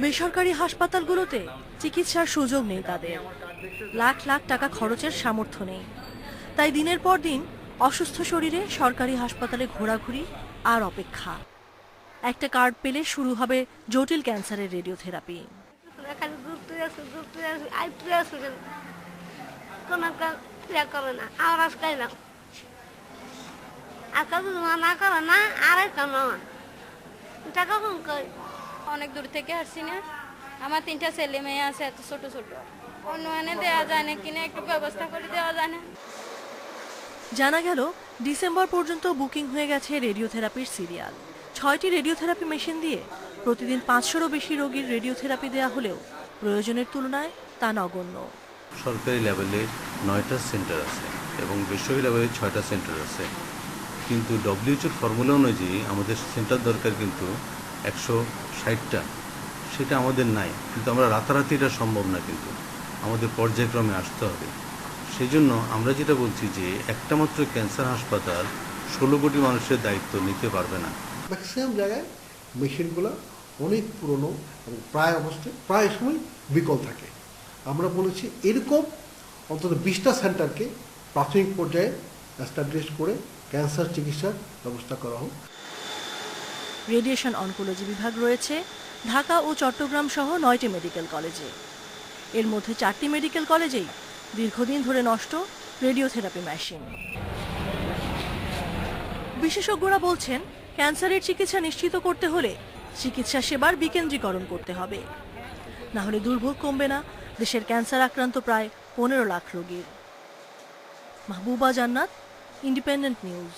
বেসরকারি হাসপাতালগুলোতে চিকিৎসার সুযোগ নেই তাদের, লাখ লাখ টাকা খরচের সামর্থ্য নেই। তাই দিনের পর দিন অসুস্থ শরীরে সরকারি হাসপাতালে ঘোরাঘুরি আর অপেক্ষা। একটা কার্ড পেলে শুরু হবে জটিল ক্যান্সারের রেডিওথেরাপি। অনেক দূর থেকে আসছি না, আমার 3টা ছেলে মেয়ে আছে, এত ছোট ছোট, অন্য এনে দেওয়া যায় না কিনা, একটু ব্যবস্থা করে দেওয়া যায় না। জানা গেল ডিসেম্বর পর্যন্ত বুকিং হয়ে গেছে রেডিওথেরাপির সিরিয়াল। 6টি রেডিওথেরাপি মেশিন দিয়ে প্রতিদিন 500-রও বেশি রোগীর রেডিওথেরাপি দেওয়া হলেও প্রয়োজনের তুলনায় তা নগণ্য। সরকারি লেভেলে 9টা সেন্টার আছে এবং বেসরকারি লেভেলে 6টা সেন্টার আছে, কিন্তু ডব্লিউএইচওর ফর্মুলা অনুযায়ী আমাদের সেন্টার দরকার কিন্তু 160টা। সেটা আমাদের নাই, কিন্তু আমরা রাতারাতি এটা সম্ভব না, কিন্তু আমাদের পর্যায়ক্রমে আসতে হবে। সেই জন্য আমরা যেটা বলছি যে একটা মাত্র ক্যান্সার হাসপাতাল 16 কোটি মানুষের দায়িত্ব নিতে পারবে না। ম্যাক্সিমাম জায়গায় মেশিনগুলো অনেক পুরনো এবং প্রায় অবস্থায় প্রায় সময় বিকল থাকে। আমরা বলেছি এরকম অন্তত 20টা সেন্টারকে প্রাথমিক পর্যায়ে এস্টাবলিশ করে ক্যান্সার চিকিৎসার ব্যবস্থা করা হোক। রেডিয়েশন অনকোলজি বিভাগ রয়েছে ঢাকা ও চট্টগ্রাম সহ 9টি মেডিকেল কলেজে। এর মধ্যে 4টি মেডিকেল কলেজেই দীর্ঘদিন ধরে নষ্ট রেডিওথেরাপি মেশিন। বিশেষজ্ঞরা বলছেন, ক্যান্সারের চিকিৎসা নিশ্চিত করতে হলে চিকিৎসা সেবার বিকেন্দ্রীকরণ করতে হবে, না হলে দুর্ভোগ কমবে না দেশের ক্যান্সার আক্রান্ত প্রায় 15 লাখ রোগীর। মাহবুবা জান্নাত, ইন্ডিপেন্ডেন্ট নিউজ।